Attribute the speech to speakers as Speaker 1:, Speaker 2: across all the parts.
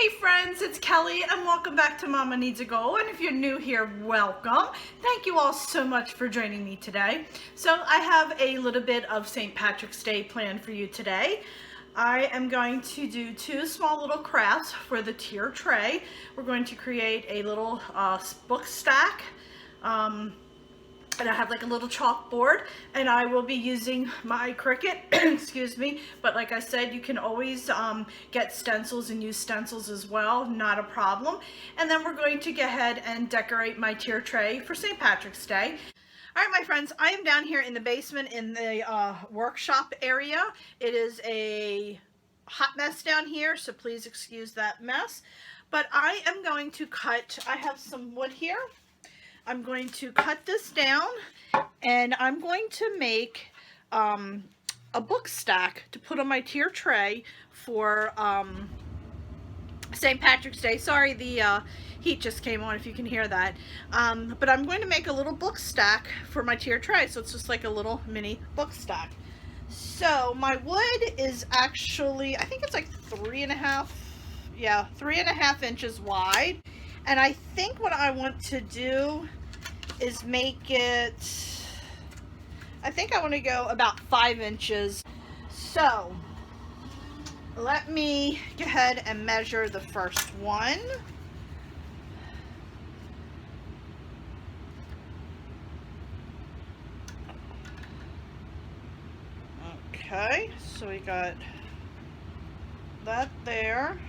Speaker 1: Hey friends, it's Kelly and welcome back to Mama Needs a Goal. And if you're new here, welcome. Thank you all so much for joining me today. So I have a little bit of St. Patrick's Day planned for you today. I am going to do two small little crafts for the tier tray. We're going to create a little book stack. And I have like a little chalkboard, and I will be using my Cricut, excuse me, but like I said, you can always get stencils and use stencils as well, not a problem. And then we're going to go ahead and decorate my tier tray for St. Patrick's Day. All right, my friends, I am down here in the basement in the workshop area. It is a hot mess down here, so please excuse that mess. But I am going to cut, I have some wood here. I'm going to cut this down and I'm going to make a book stack to put on my tier tray for St. Patrick's Day. Sorry, the heat just came on if you can hear that. But I'm going to make a little book stack for my tier tray. So it's just like a little mini book stack. So my wood is actually, I think it's like 3.5 inches wide. And I think what I want to do is make it, I think I want to go about 5 inches. So let me go ahead and measure the first one. Okay, so we got that there.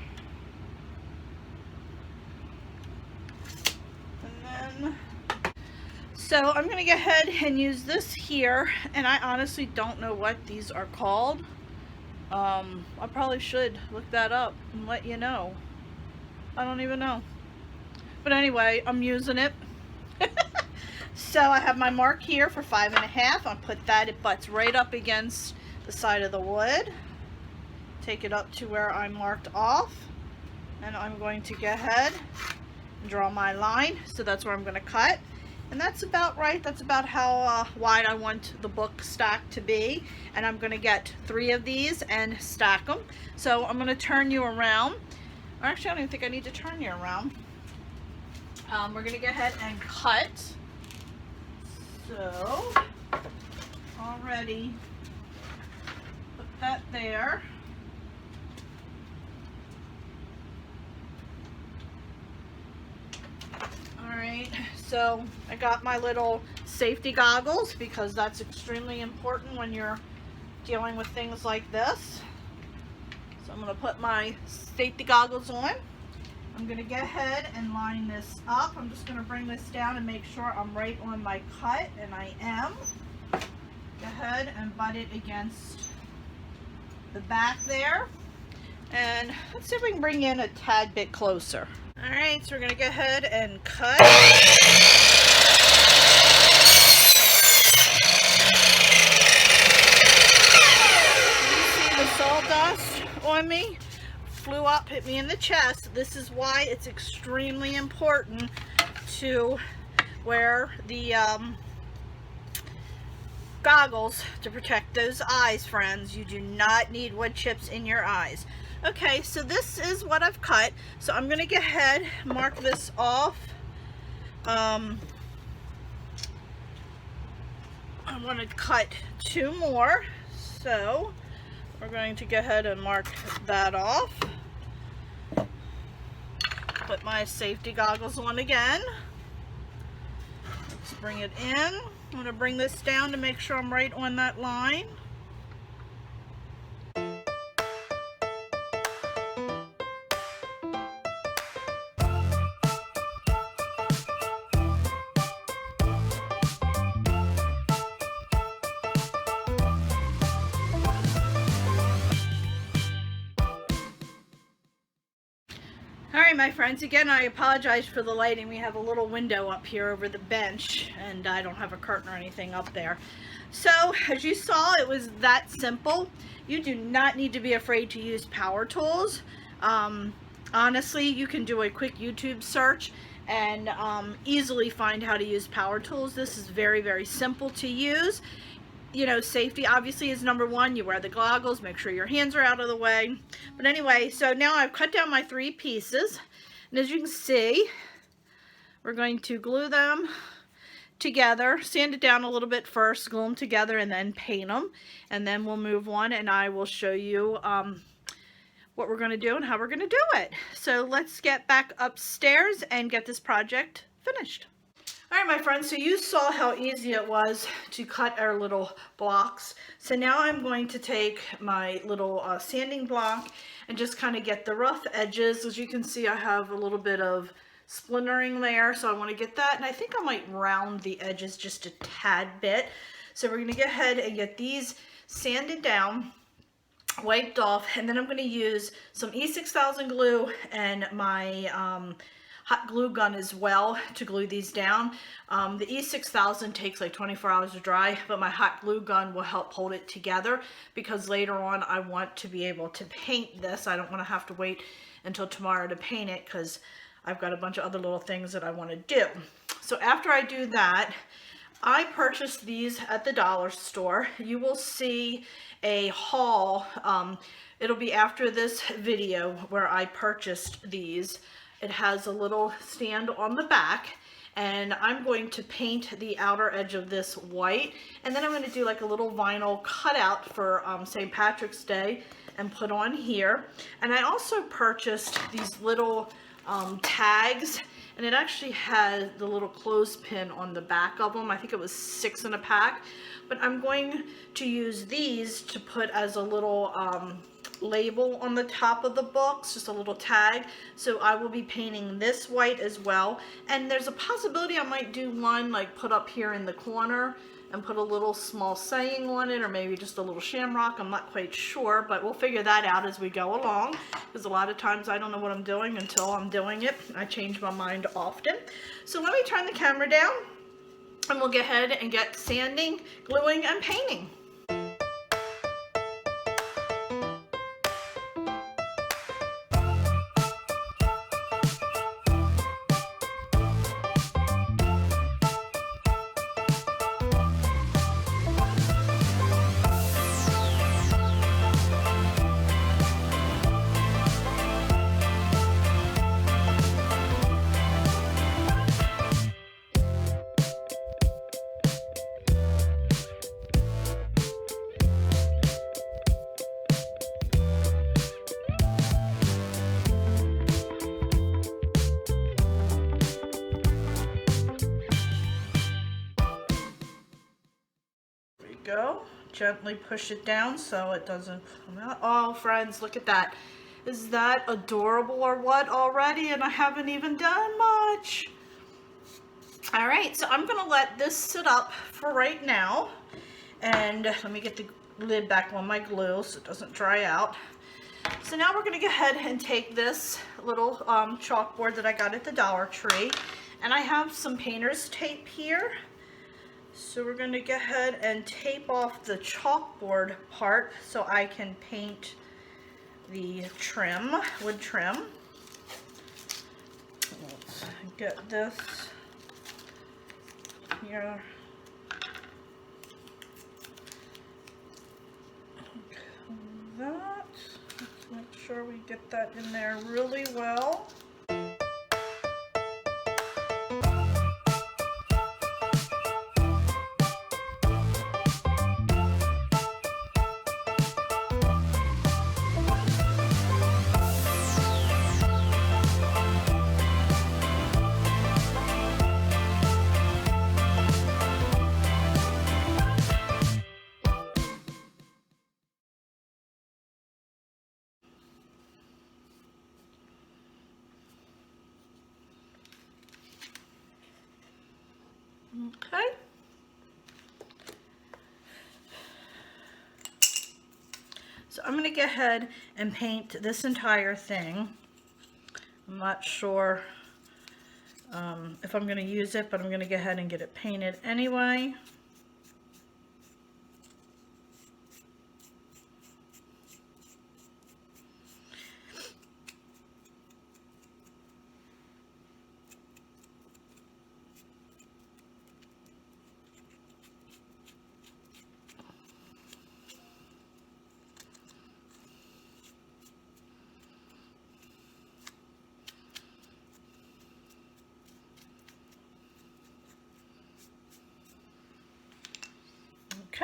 Speaker 1: So I'm going to go ahead and use this here, and I honestly don't know what these are called. I probably should look that up and let you know. I don't even know. But anyway, I'm using it. So I have my mark here for 5.5. I'll put that, it butts right up against the side of the wood. Take it up to where I marked off. And I'm going to go ahead and draw my line. So that's where I'm going to cut. And that's about right. That's about how wide I want the book stack to be. And I'm going to get 3 of these and stack them. So I'm going to turn you around. Or actually, I don't even think I need to turn you around. We're going to go ahead and cut. So, already put that there. Alright, so I got my little safety goggles because that's extremely important when you're dealing with things like this. So I'm going to put my safety goggles on. I'm going to go ahead and line this up. I'm just going to bring this down and make sure I'm right on my cut, and I am. Go ahead and butt it against the back there. And let's see if we can bring in a tad bit closer. Alright, so we're going to go ahead and cut. You see the sawdust on me? Flew up, hit me in the chest. This is why it's extremely important to wear the goggles to protect those eyes, friends. You do not need wood chips in your eyes. Okay, so this is what I've cut. So I'm going to go ahead, mark this off. I want to cut 2 more. So we're going to go ahead and mark that off. Put my safety goggles on again. Let's bring it in. I'm going to bring this down to make sure I'm right on that line. Alright, my friends, again, I apologize for the lighting. We have a little window up here over the bench, and I don't have a curtain or anything up there. So, as you saw, it was that simple. You do not need to be afraid to use power tools. Honestly, you can do a quick YouTube search and easily find how to use power tools. This is very, very simple to use. you know, safety obviously is number one. You wear the goggles, make sure your hands are out of the way. But anyway, so now I've cut down my 3 pieces. And as you can see, we're going to glue them together, sand it down a little bit first, glue them together, and then paint them. And then we'll move on and I will show you what we're going to do and how we're going to do it. So let's get back upstairs and get this project finished. Alright my friends, so you saw how easy it was to cut our little blocks. So now I'm going to take my little sanding block and just kind of get the rough edges. As you can see, I have a little bit of splintering there, so I want to get that, and I think I might round the edges just a tad bit. So we're going to go ahead and get these sanded down, wiped off, and then I'm going to use some E6000 glue and my hot glue gun as well to glue these down. The E6000 takes like 24 hours to dry, but my hot glue gun will help hold it together because later on I want to be able to paint this. I don't want to have to wait until tomorrow to paint it because I've got a bunch of other little things that I want to do. So after I do that, I purchased these at the dollar store. You will see a haul. It'll be after this video where I purchased these. It has a little stand on the back, and I'm going to paint the outer edge of this white, and then I'm going to do like a little vinyl cutout for St. Patrick's Day and put on here. And I also purchased these little tags, and it actually has the little clothespin on the back of them. I think it was 6 in a pack, but I'm going to use these to put as a little label on the top of the books, just a little tag. So I will be painting this white as well, and there's a possibility I might do one like put up here in the corner and put a little small saying on it, or maybe just a little shamrock. I'm not quite sure, but we'll figure that out as we go along, because a lot of times I don't know what I'm doing until I'm doing it. I change my mind often. So let me turn the camera down and we'll go ahead and get sanding, gluing, and painting. Go gently push it down so it doesn't come out. Oh friends, look at that. Is that adorable or what already? And I haven't even done much. All right, so I'm gonna let this sit up for right now, and let me get the lid back on my glue so it doesn't dry out. So now we're gonna go ahead and take this little chalkboard that I got at the Dollar Tree, and I have some painter's tape here. So we're going to go ahead and tape off the chalkboard part so I can paint the trim, wood trim. Let's get this here. That. Let's make sure we get that in there really well. Okay. So I'm going to go ahead and paint this entire thing. I'm not sure if I'm going to use it, but I'm going to go ahead and get it painted anyway.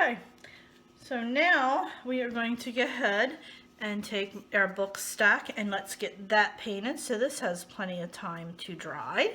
Speaker 1: Okay, so now we are going to go ahead and take our book stack and let's get that painted. So this has plenty of time to dry.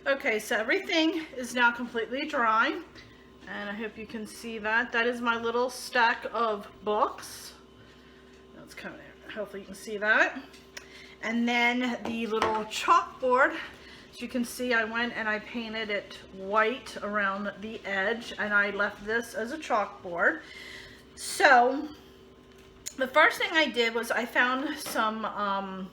Speaker 1: Okay, so everything is now completely dry, and I hope you can see that. That is my little stack of books. That's kind of, hopefully you can see that. And then the little chalkboard, as you can see, I went and I painted it white around the edge, and I left this as a chalkboard. So the first thing I did was I found some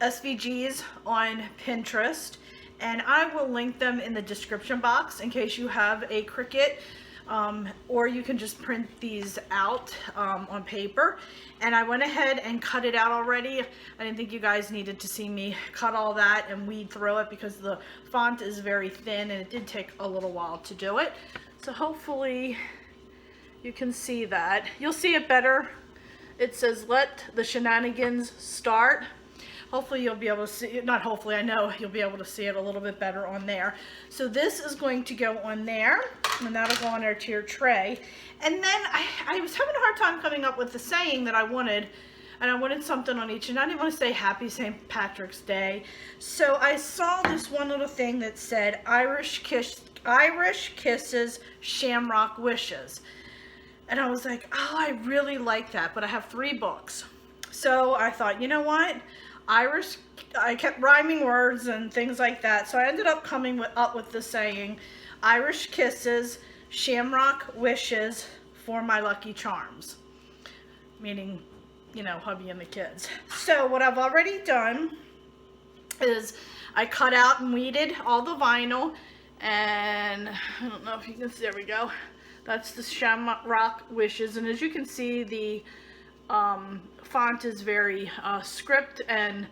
Speaker 1: SVGs on Pinterest, and I will link them in the description box in case you have a Cricut, or you can just print these out on paper. And I went ahead and cut it out already. I didn't think you guys needed to see me cut all that and weed through it because the font is very thin and it did take a little while to do it. So hopefully you can see that. You'll see it better. It says, "Let the shenanigans start." Hopefully you'll be able to see it, not hopefully, I know you'll be able to see it a little bit better on there. So this is going to go on there, and that'll go on there to your tray. And then I was having a hard time coming up with the saying that I wanted, and I wanted something on each, and I didn't want to say Happy St. Patrick's Day. So I saw this one little thing that said Irish Kisses, Shamrock Wishes. And I was like, oh, I really like that, but I have 3 books. So I thought, you know what? I kept rhyming words and things like that, so I ended up coming up with the saying, Irish Kisses, Shamrock Wishes for my lucky charms. Meaning, you know, hubby and the kids. So what I've already done is I cut out and weeded all the vinyl, and I don't know if you can see, there we go. That's the Shamrock Wishes, and as you can see, the font is very script and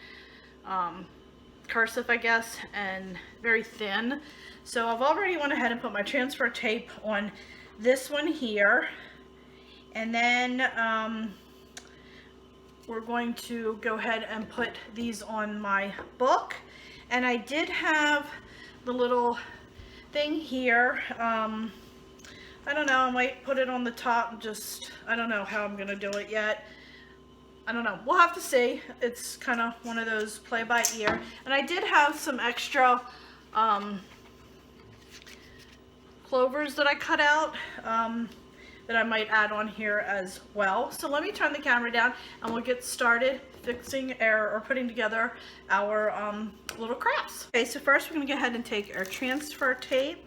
Speaker 1: cursive, I guess, and very thin. So I've already went ahead and put my transfer tape on this one here, and then we're going to go ahead and put these on my book. And I did have the little thing here. I don't know, I might put it on the top, just, I don't know how I'm gonna do it yet. I don't know, we'll have to see. It's kind of one of those play by ear. And I did have some extra clovers that I cut out that I might add on here as well. So let me turn the camera down and we'll get started fixing or putting together our little crafts. Okay, so first we're gonna go ahead and take our transfer tape.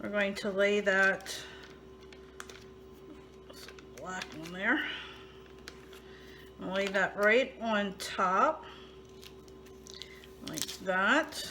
Speaker 1: We're going to lay that black one there. I'll lay that right on top, like that.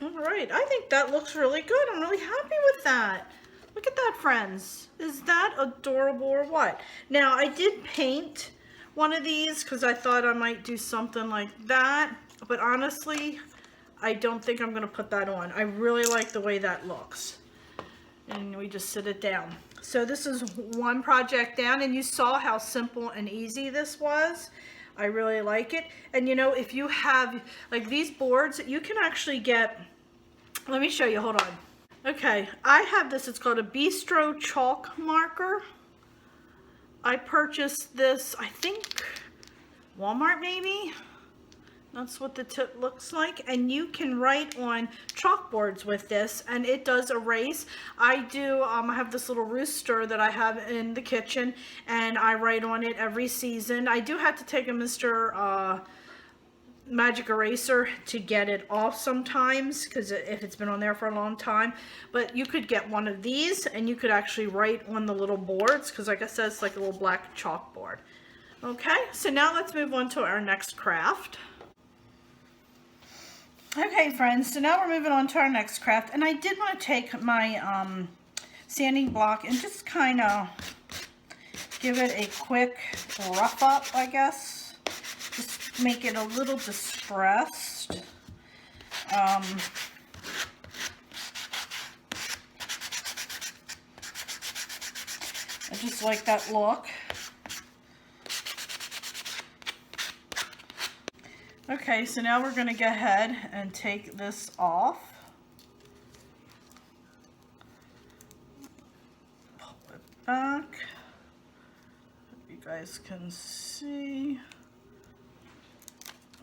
Speaker 1: Alright, I think that looks really good. I'm really happy with that. Look at that, friends. Is that adorable or what? Now, I did paint one of these because I thought I might do something like that. But honestly, I don't think I'm going to put that on. I really like the way that looks. And we just sit it down. So this is one project down, and you saw how simple and easy this was. I really like it. And you know, if you have like these boards, you can actually get, let me show you, hold on. Okay, I have this, it's called a Bistro chalk marker. I purchased this, I think Walmart maybe? That's what the tip looks like, and you can write on chalkboards with this, and it does erase. I do, I have this little rooster that I have in the kitchen, and I write on it every season. I do have to take a Mr. Magic Eraser to get it off sometimes, because if it's been on there for a long time. But you could get one of these, and you could actually write on the little boards, because like I said, it's like a little black chalkboard. Okay, so now let's move on to our next craft. Okay friends, so now we're moving on to our next craft, and I did want to take my sanding block and just kind of give it a quick rough up, I guess. Just make it a little distressed. I just like that look. Okay, so now we're going to go ahead and take this off. Pull it back. You guys can see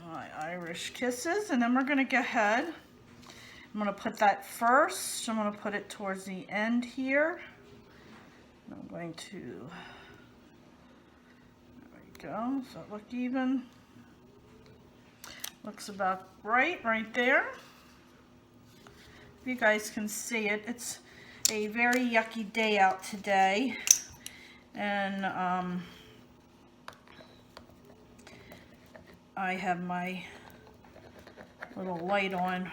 Speaker 1: my Irish Kisses. And then we're going to go ahead. I'm going to put that first. I'm going to put it towards the end here. I'm going to, there we go. Does that look even? Looks about right there. If you guys can see it, it's a very yucky day out today, and I have my little light on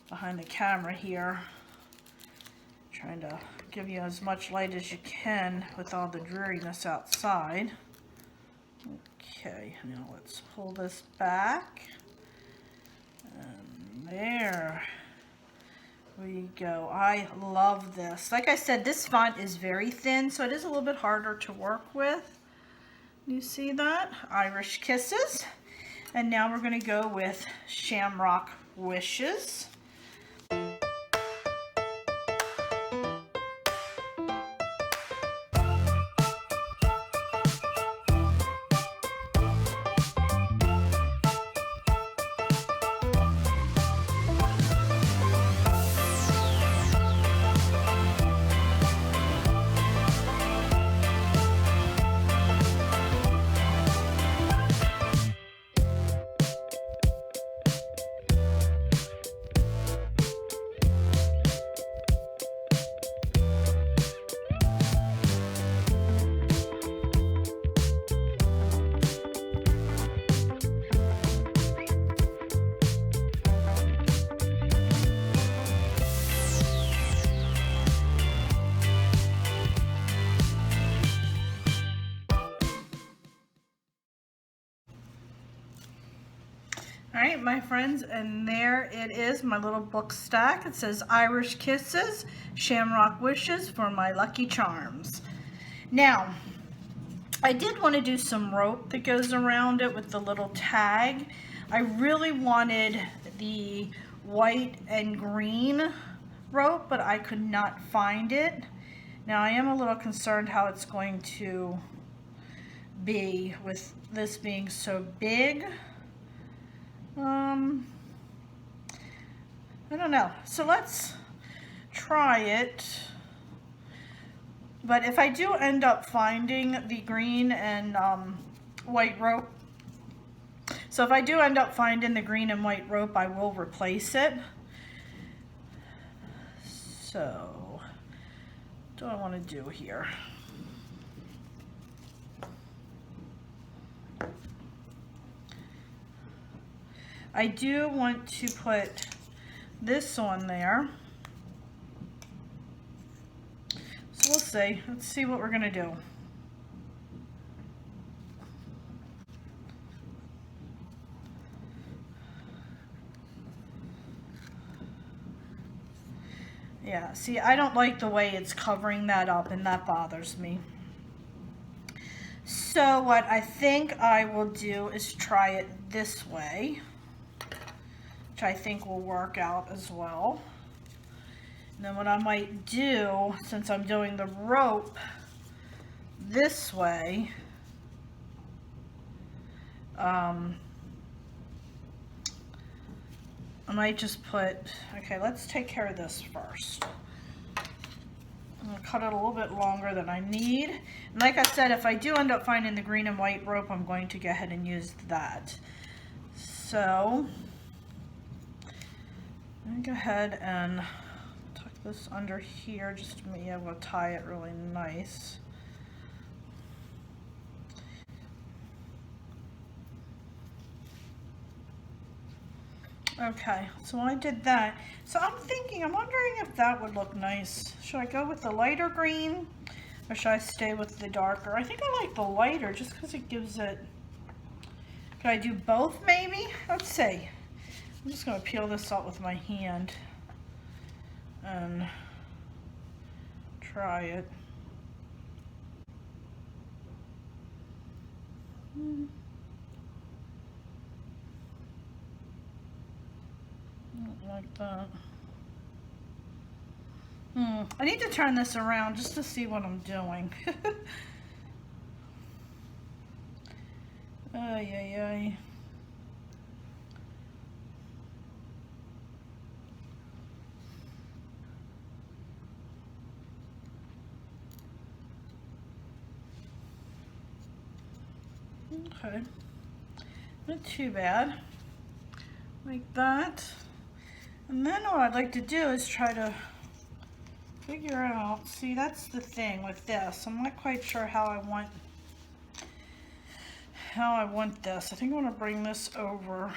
Speaker 1: behind the camera here, trying to give you as much light as you can with all the dreariness outside. Okay, now let's pull this back, and there we go. I love this. Like I said, this font is very thin, so it is a little bit harder to work with. You see that? Irish Kisses. And now we're going to go with Shamrock Wishes. Alright my friends, and there it is, my little book stack. It says Irish Kisses, Shamrock Wishes for my lucky charms. Now, I did want to do some rope that goes around it with the little tag. I really wanted the white and green rope, but I could not find it. Now I am a little concerned how it's going to be with this being so big. I don't know. So let's try it. But if I do end up finding the green and white rope, so if I do end up finding the green and white rope, I will replace it. So, what do I want to do here? I do want to put this on there. So we'll see. Let's see what we're going to do. Yeah, see, I don't like the way it's covering that up, and that bothers me. So what I think I will do is try it this way, which I think will work out as well. And then what I might do, since I'm doing the rope this way, I might just put, okay, let's take care of this first. I'm gonna cut it a little bit longer than I need. And like I said, if I do end up finding the green and white rope, I'm going to go ahead and use that. So, I'm gonna go ahead and tuck this under here just to be able to tie it really nice. Okay, so I did that. So I'm wondering if that would look nice. Should I go with the lighter green or should I stay with the darker? I think I like the lighter just because it gives it, could I do both maybe? Let's see. I'm just gonna peel this out with my hand and try it. Like that. I need to turn this around just to see what I'm doing. Ay, ay, ay. Okay, not too bad. Like that. And then what I'd like to do is try to figure out, see, that's the thing with this. I'm not quite sure how I want this. I think I want to bring this over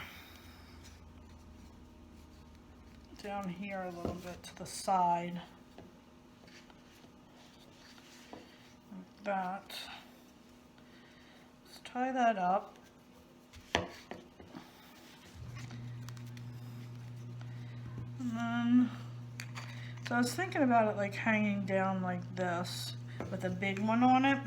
Speaker 1: down here a little bit to the side. Like that. Let's tie that up. And then, so I was thinking about it like hanging down like this with a big one on it.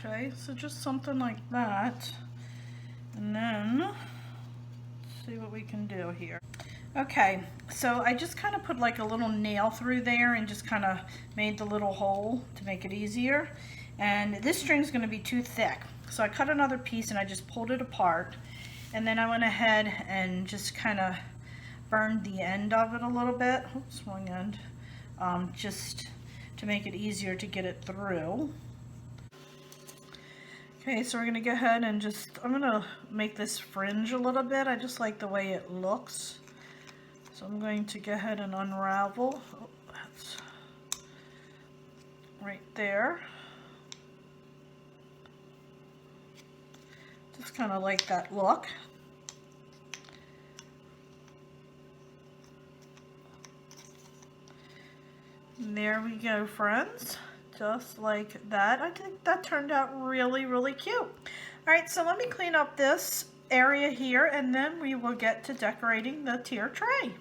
Speaker 1: Okay, so just something like that. And then, let's see what we can do here. Okay, so I just kind of put like a little nail through there and just kind of made the little hole to make it easier. And this string is going to be too thick. So I cut another piece and I just pulled it apart. And then I went ahead and just kind of burned the end of it a little bit. Oops, wrong end. Just to make it easier to get it through. Okay, so we're going to go ahead and I'm going to make this fringe a little bit. I just like the way it looks. So I'm going to go ahead and unravel. Oh, that's right there. Just kind of like that look. And there we go, friends. Just like that. I think that turned out really, really cute. All right, so let me clean up this area here and then we will get to decorating the tier tray.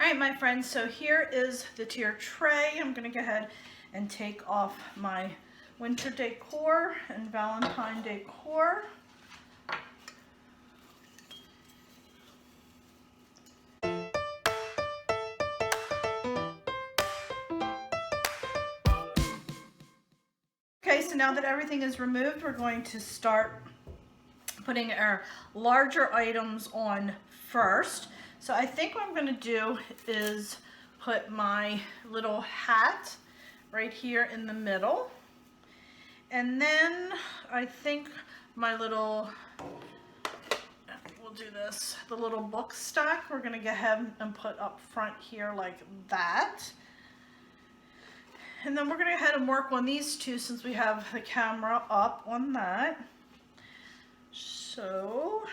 Speaker 1: All right, my friends, so here is the tier tray. I'm gonna go ahead and take off my winter decor and Valentine decor. Okay, so now that everything is removed, we're going to start putting our larger items on first. So I think what I'm going to do is put my little hat right here in the middle. And then I think my little, we'll do this, the little book stack, we're going to go ahead and put up front here like that. And then we're going to go ahead and work on these two since we have the camera up on that. So,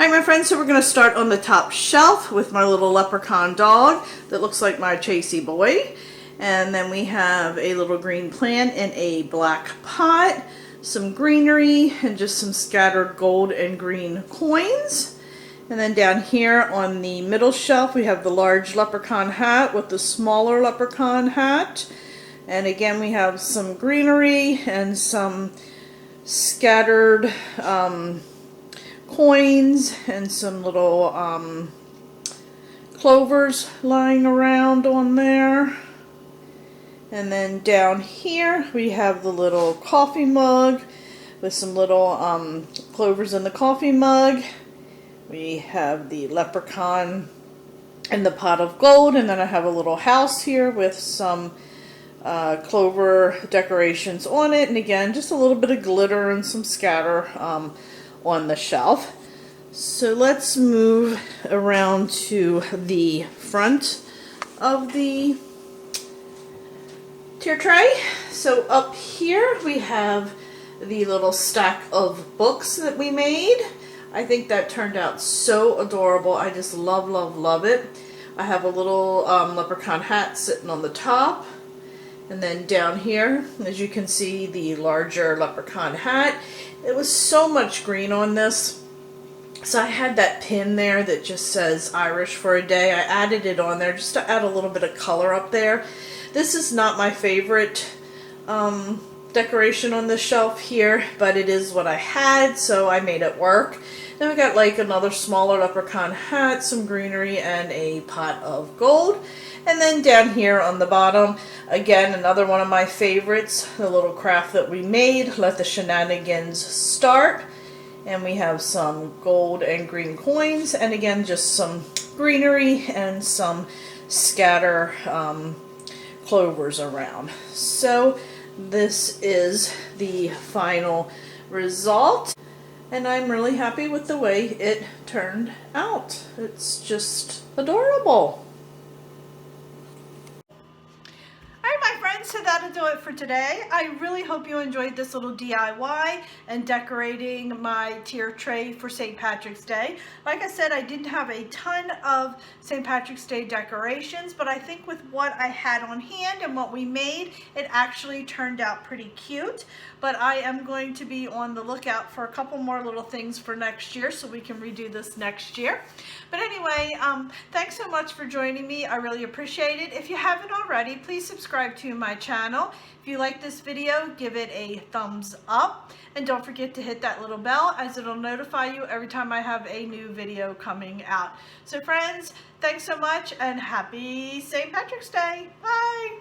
Speaker 1: Alright my friends, so we're going to start on the top shelf with my little leprechaun dog that looks like my Chasey boy. And then we have a little green plant in a black pot, some greenery, and just some scattered gold and green coins. And then down here on the middle shelf we have the large leprechaun hat with the smaller leprechaun hat. And again we have some greenery and some scattered coins and some little clovers lying around on there. And then down here we have the little coffee mug with some little clovers in the coffee mug. We have the leprechaun and the pot of gold, and then I have a little house here with some clover decorations on it, and again just a little bit of glitter and some scatter on the shelf. So let's move around to the front of the tier tray. So up here we have the little stack of books that we made. I think that turned out so adorable. I just love, love, love it. I have a little leprechaun hat sitting on the top. And then down here, as you can see, the larger leprechaun hat. It was so much green on this. So I had that pin there that just says Irish for a day. I added it on there just to add a little bit of color up there. This is not my favorite decoration on the shelf here, but it is what I had, so I made it work. Then we got like another smaller leprechaun hat, some greenery, and a pot of gold. And then down here on the bottom, again, another one of my favorites, the little craft that we made, Let the Shenanigans Start. And we have some gold and green coins, and again, just some greenery and some scatter clovers around. So this is the final result, and I'm really happy with the way it turned out. It's just adorable. So that'll do it for today. I really hope you enjoyed this little DIY and decorating my tier tray for St. Patrick's Day. Like I said, I didn't have a ton of St. Patrick's Day decorations, but I think with what I had on hand and what we made, it actually turned out pretty cute. But I am going to be on the lookout for a couple more little things for next year so we can redo this next year. But anyway, thanks so much for joining me. I really appreciate it. If you haven't already, please subscribe to my channel. If you like this video, give it a thumbs up. And don't forget to hit that little bell, as it'll notify you every time I have a new video coming out. So friends, thanks so much and happy St. Patrick's Day. Bye.